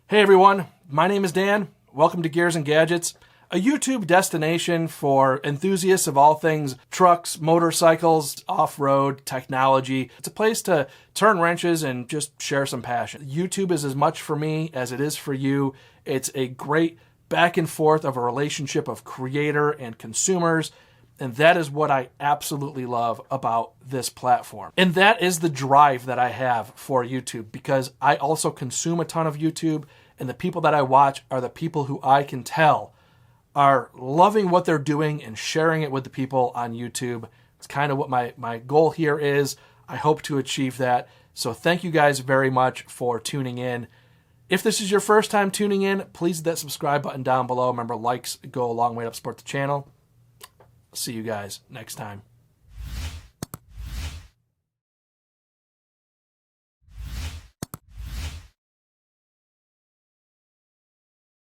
Hey everyone, my name is Dan. Welcome to Gears and Gadgets, a YouTube destination for enthusiasts of all things trucks, motorcycles, off-road, technology. It's a place to turn wrenches and just share some passion. YouTube is as much for me as it is for you. It's a great back and forth of a relationship of creator and consumers. And that is what I absolutely love about this platform. And that is the drive that I have for YouTube, because I also consume a ton of YouTube, and the people that I watch are the people who I can tell are loving what they're doing and sharing it with the people on YouTube. It's kind of what my goal here is. I hope to achieve that. So thank you guys very much for tuning in. If this is your first time tuning in, please hit that subscribe button down below. Remember, likes go a long way to support the channel. See you guys next time.